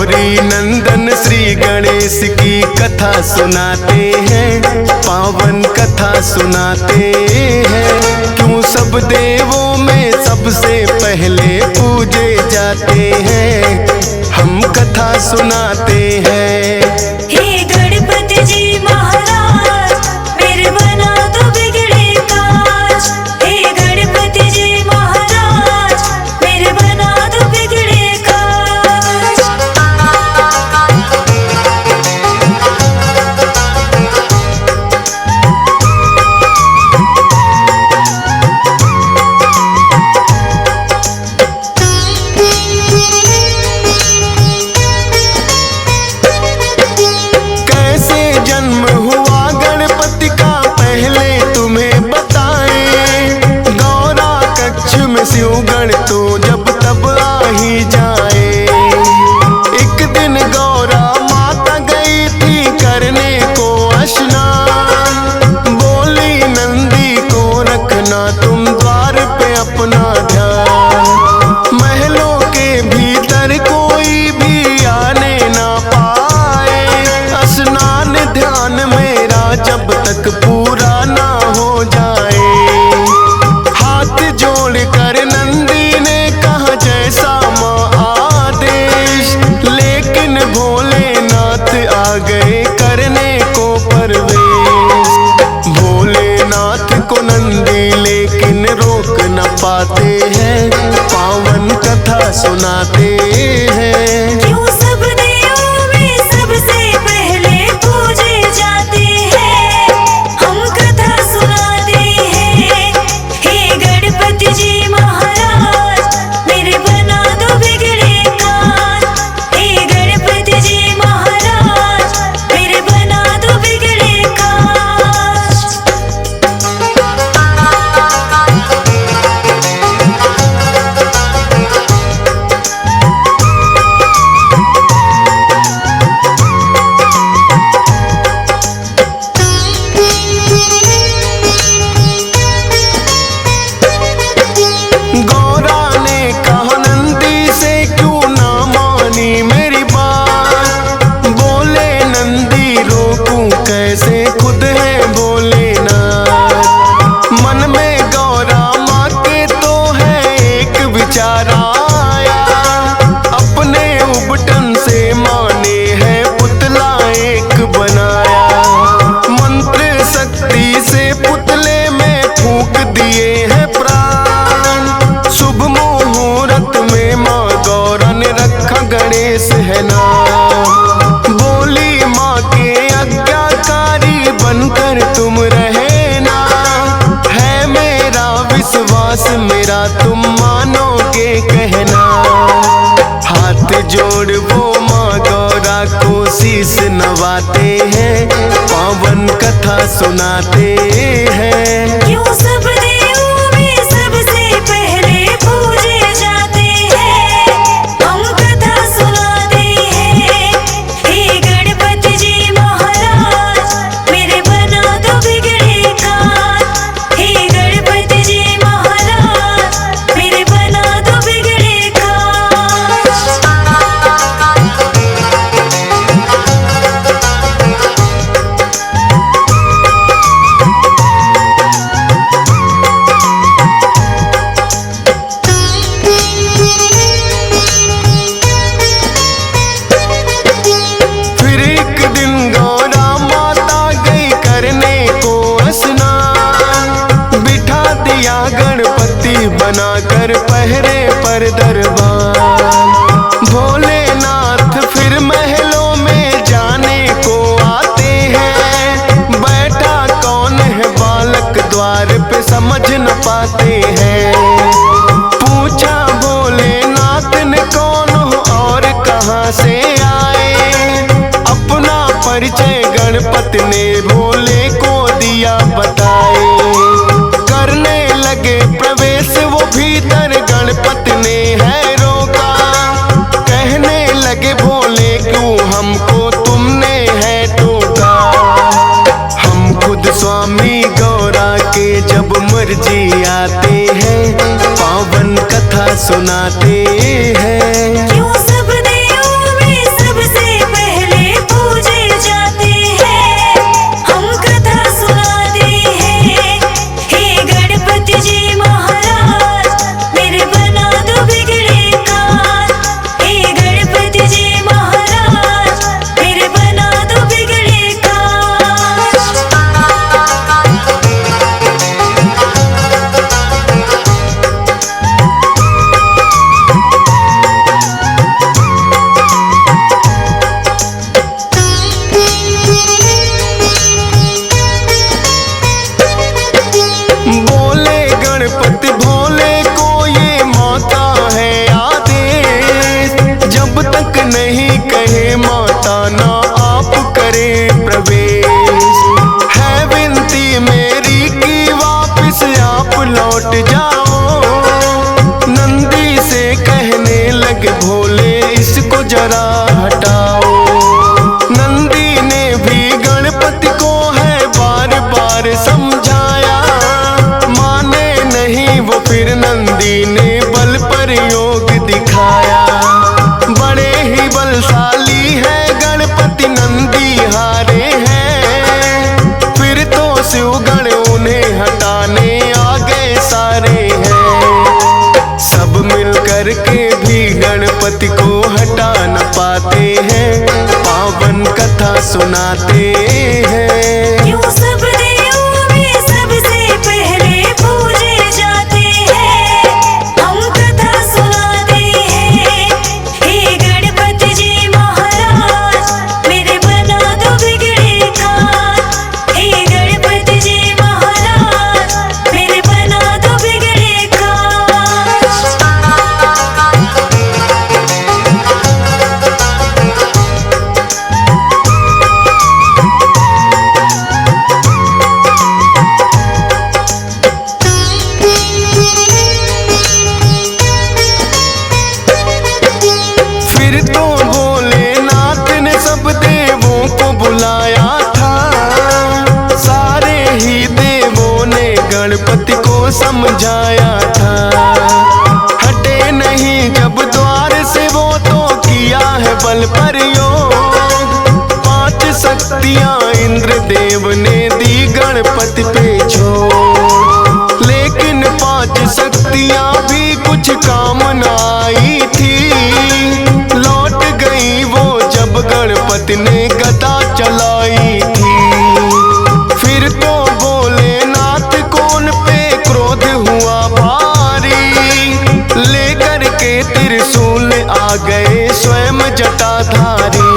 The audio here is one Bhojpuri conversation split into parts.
गौरी नंदन श्री गणेश की कथा सुनाते हैं, पावन कथा सुनाते हैं। क्यों सब देवों में सबसे पहले पूजे जाते हैं, हम कथा सुनाते हैं। हे गणपति जी महाराज, मेरे बना दो बिगड़े काज। हे गणपति जी महाराज, मेरे बना दो बिगड़े काज। कैसे जन्म हुआ गणपति का पहले तुम्हें बताएं। गौरा कक्ष में शिव गण तो जब तब आ ही जाए। एक दिन गौरा माता गई थी करने को स्नान। बोली नंदी को रखना तुम द्वार पे अपना ध्यान। महलों के भीतर कोई भी आने ना पाए। स्नान ध्यान मेरा जब तक पूरा ना हो जाए। हाथ जोड़ कर नंदी ने कहा जैसा माँ आदेश। लेकिन भोलेनाथ आ गए करने को परवेश। भोलेनाथ को नंदी लेकिन रोक न पाते हैं, पावन कथा सुनाते हैं। क्यों सब देवों में सबसे पहले पूजे जाते हैं, हम कथा सुनाते हैं। हे गणपति जी महाराज, मेरे बना दो बिगड़े काज। हे गणपति जी महाराज, मेरे बना दो बिगड़े काज। गौरा ने कहा नंदी से क्यों ना मानी मेरी बात। बोले नंदी रोकूं कैसे, खुद है भोलेनाथ। मन में गौरा माँ के तो है एक विचार आया। अपने उबटन से माने है पुतला एक बनाया। मंत्र शक्ति से पुतले में फूंक दिए हैं प्राण। शुभ मुहूर्त में माँ गौरा ने रखा गणेश है नाम। बोली माँ के आज्ञाकारी बनकर तुम रहना। है मेरा विश्वास मेरा तुम मानोगे कहना। हाथ जोड़ वो माँ गौरा को शीश नवाते हैं, पावन कथा सुनाते हैं। क्यों सब देवों में सबसे पहले पूजे जाते हैं, हम कथा सुनाते हैं। हे गणपति जी महाराज, मेरे बना दो बिगड़े काज। हे गणपति जी महाराज, मेरे बना दो बिगड़े काज। फिर एक दिन गौरा माता गई करने को स्नान। बिठा दिया गणपति बनाकर पहरे पर दरबार। भोलेनाथ फिर महलों में जाने को आते हैं। बैठा कौन है बालक द्वार पे समझ न पाते हैं। पूछा भोलेनाथ ने कौन हो और कहाँ से आए। अपना परिचय गणपति ने भोले को दिया बताए। करने लगे प्रवेश वो भीतर गणपति ने है रोका। कहने लगे भोले क्यों हमको तुमने है टोका। हम खुद स्वामी गौरा के जब मर्जी आते हैं, पावन कथा सुनाते हैं। क्यों सब देवों में कहे माता ना आप करें प्रवेश। है विनती मेरी कि वापस आप लौट जाओ। नंदी से कहने लगे भोले इसको जरा हटाओ। नंदी ने भी गणपति को है बार बार समझाया, माने नहीं वो फिर नंदी ने बल प्रयोग दिखाया। बड़े ही बलशाली है गणपति नंदी हारे हैं, फिर तो शिवगण उन्हें हटाने आ गए सारे हैं। सब मिल कर के भी गणपति को हटा न पाते हैं, पावन कथा सुनाते हैं। यूं सब देवों में सबसे पहले पूजे जाते हैं, हम कथा सुनाते हैं। हे गणपति जी महाराज मेरे बना दो बिगड़े काज। हे गणपति जी महाराज मेरे बना दो बिगड़े काज। फिर तो भोलेनाथ ने सब देवों को बुलाया था। सारे ही देवों ने गणपति को समझाया था। हटे नहीं जब द्वार से वो तो किया है बल प्रयोग। 5 शक्तियां इंद्रदेव ने दी गणपति पे छोड़, लेकिन 5 शक्तियां भी कुछ काम न आई थी। लौट गई वो जब गणपति ने गदा चलाई थी। फिर तो भोलेनाथ को उन पे क्रोध हुआ भारी, लेकर के त्रिशूल आ गए स्वयं जटाधारी।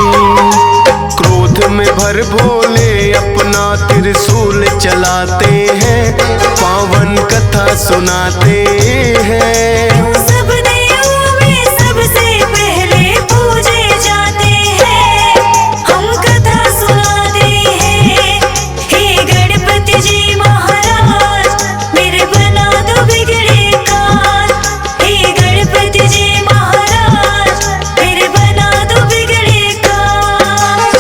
क्रोध में भर भोले अपना त्रिशूल चलाते हैं, पावन कथा सुनाते हैं। यूं सब देवों में सबसे पहले पूजे जाते हैं, हम कथा सुनाते हैं। हे गणपति जी महाराज मेरे बना दो बिगड़े काज। हे गणपति जी महाराज मेरे बना दो बिगड़े काज।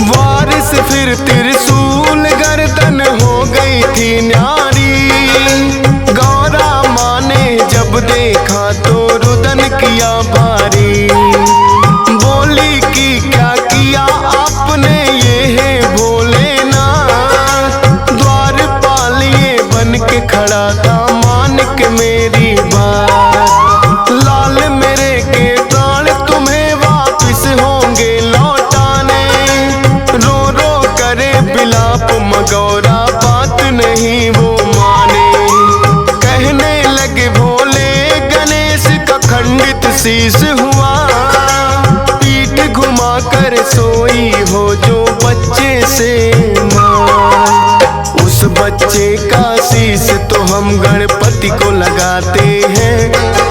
वारिस फिर त्रिशूल गर्दन हो गई थी न्यारी। गौरा माँ ने जब देखा तो रुदन किया भारी। बोली कि क्या किया आपने ये है भोलेनाथ। द्वारपाल ये बन के खड़ा था मान के मेरी बात। लाल मेरे के प्राण तुम्हें वापिस होंगे लौटाने। रो रो करे बिलाप मगौरा बात नहीं वो माने। कहने लगे भोले गणेश का खंडित शीश हुआ। पीठ घुमा कर सोई हो जो बच्चे से मां। उस बच्चे का शीश तो हम गणपति को लगाते हैं,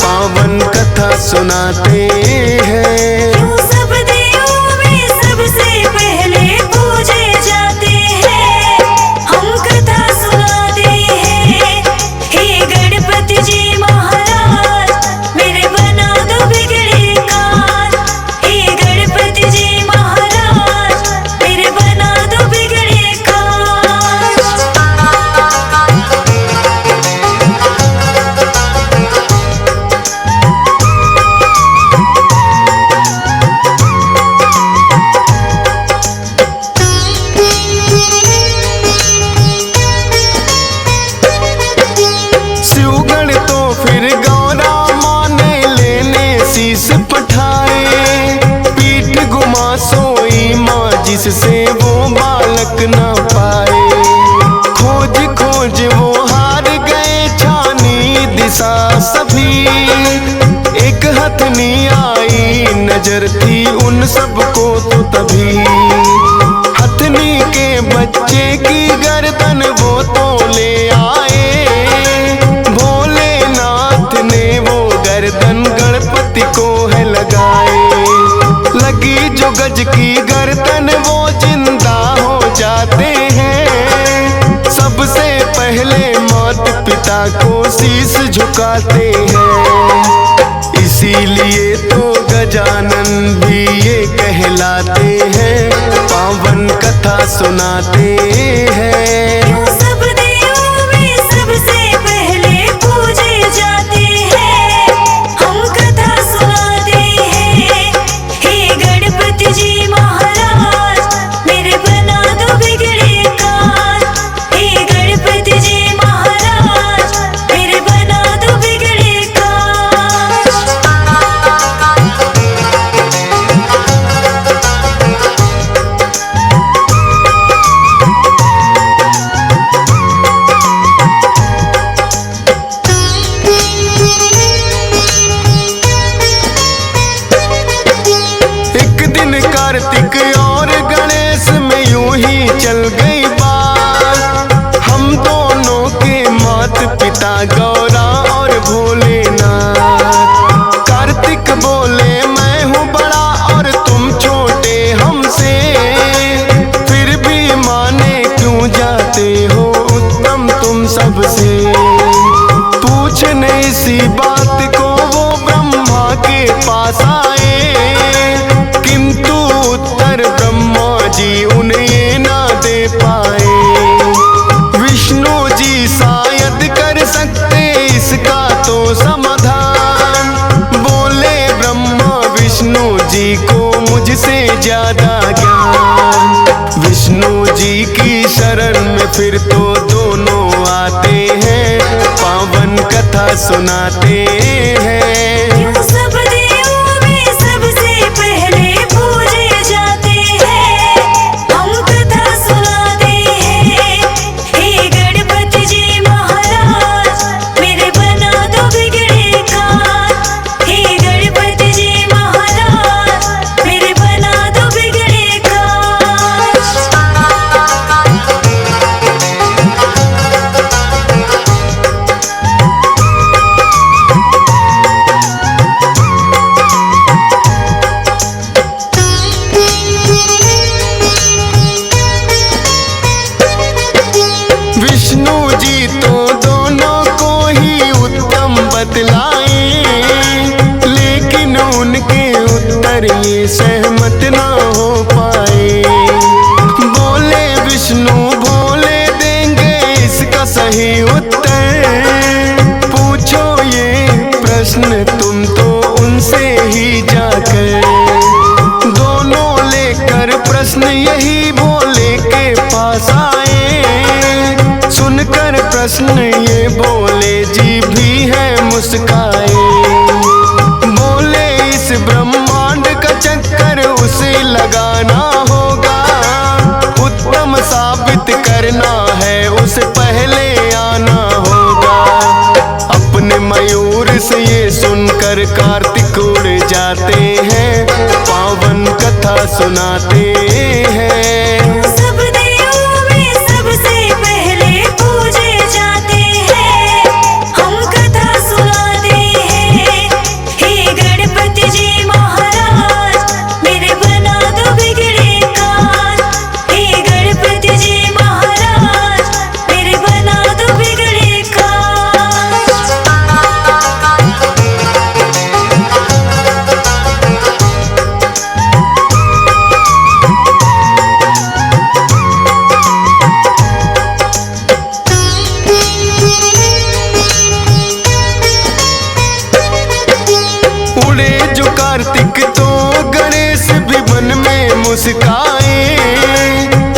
पावन कथा सुनाते हैं। यूं सब देवों में सबसे पहले पूजे जाते हैं, हम कथा सुनाते हैं। हे गणपति जी महाराज मेरे बना दो बिगड़े काज। हे गणपति जी महाराज मेरे बना दो बिगड़े काज। जिससे वो बालक न पाए। खोज खोज वो हार गए छानी दिशा सभी। एक हथनी आई नजर थी उन सबको तो तभी हथनी के बच्चे की गर्दन वो तो ले आए। भोलेनाथ ने वो गर्दन गणपति को है लगाए। लगी जो गज की गर्दन वो जिंदा हो जाते हैं। सबसे पहले माता पिता को शीश झुकाते हैं। इसीलिए तो गजानन भी ये कहलाते हैं, पावन कथा सुनाते हैं। सब देवों में सबसे पहले पूजे जाते हैं, हम कथा सुनाते हैं। हे गणपति जी महाराज मेरे बना दो बिगड़े काज। हे गणपति जी महाराज मेरे बना दो बिगड़े काज। कार्तिक और गणेश में यूं ही चल गई बात। हम दोनों के माता पिता गौरा और भोलेनाथ। कार्तिक बोले मैं हूँ बड़ा और तुम छोटे हमसे, फिर भी माने क्यों जाते हो उत्तम तुम सबसे। पूछने इसी बात को वो ब्रह्मा के पास आए, किंतु उत्तर ब्रह्मा जी उन्हें ना दे पाए। विष्णु जी शायद कर सकते इसका तो समाधान। बोले ब्रह्मा विष्णु जी को मुझसे ज्यादा ज्ञान। विष्णु जी की शरण में फिर तो दोनों आते हैं, पावन कथा सुनाते हैं। सब देवों में सबसे पहले पूजे जाते हैं, हम कथा सुनाते हैं। हे गणपति जी महाराज मेरे बना दो बिगड़े काज। हे गणपति जी महाराज मेरे बना दो बिगड़े काज। विष्णु जी तो दोनों को ही उत्तम बतलाए, लेकिन उनके उत्तर ये सहमत ना हो पाए। बोले विष्णु भोले देंगे इसका सही उत्तर। पूछो ये प्रश्न तुम तो उनसे ही जाकर। दोनों लेकर प्रश्न यही भोले के पास आए। सुनकर प्रश्न ये बोले जी भी है मुस्काए। बोले इस ब्रह्मांड का चक्कर उसे लगाना होगा, उत्तम साबित करना है उसे पहले आना होगा। अपने मयूर से ये सुनकर कार्तिक उड़ जाते हैं, पावन कथा सुनाते हैं। सब देवों में सबसे पहले पूजे जाते हैं, हम कथा सुनाते हैं। हे गणपति जी महाराज मेरे बना दो बिगड़े काज। हे गणपति जी महाराज मेरे बना दो बिगड़े काज। उड़े जो कार्तिक तो गणेश भी मन में मुस्काए।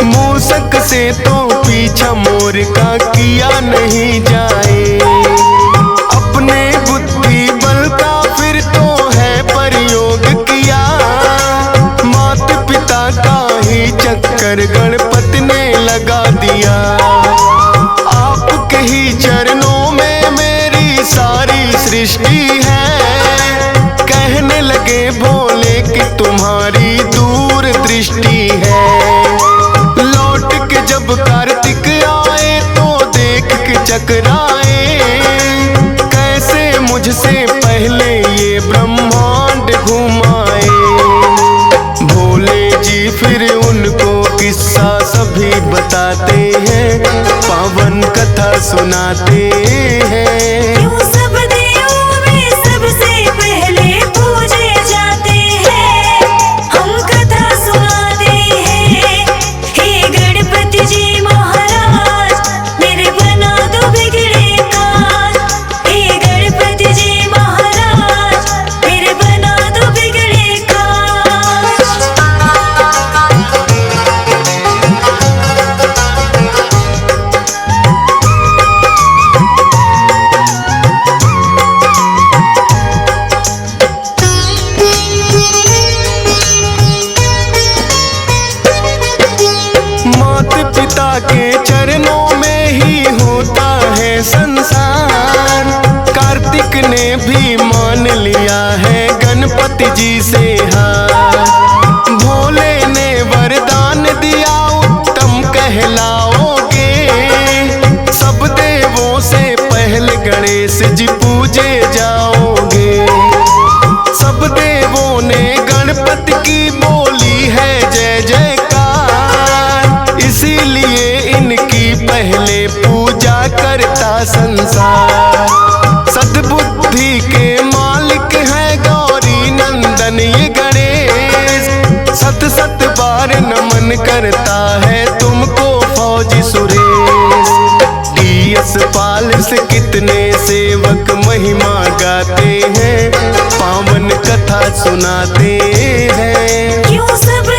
मूसक से तो पीछा मोर का किया नहीं जाए। अपने बुद्धि बल का फिर तो है प्रयोग किया। माता पिता का ही चक्कर गणपति ने लगा दिया। आपके ही चरणों में मेरी सारी सृष्टि है। फिर उनको किस्सा सभी बताते हैं, पावन कथा सुनाते हैं। क्यों सब देवों में सबसे पहले पूजे जाते हैं, हम कथा सुनाते हैं। हे गणपति जी महाराज मेरे बना दो बिगड़े काज। हे गणपति जी महाराज मेरे बना दो बिगड़े काज। माता पिता के चरणों में ही होता है संसार। कार्तिक ने भी मान लिया है गणपति जी से हार। भोले ने वरदान दिया उत्तम कहलाओगे, सब देवों से पहले गणेश जी पूजे जाओगे। सब देवों ने गणपति की बोली है जय जयकार, इसीलिए इनकी पहले पूजा करता संसार। सद्बुद्धि के मालिक है गौरी नंदन ये गणेश, सत सत बार नमन करता है तुमको फौजी सुरेश। डीएस पाल से कितने सेवक महिमा गाते हैं, पावन कथा सुनाते हैं। क्यों सब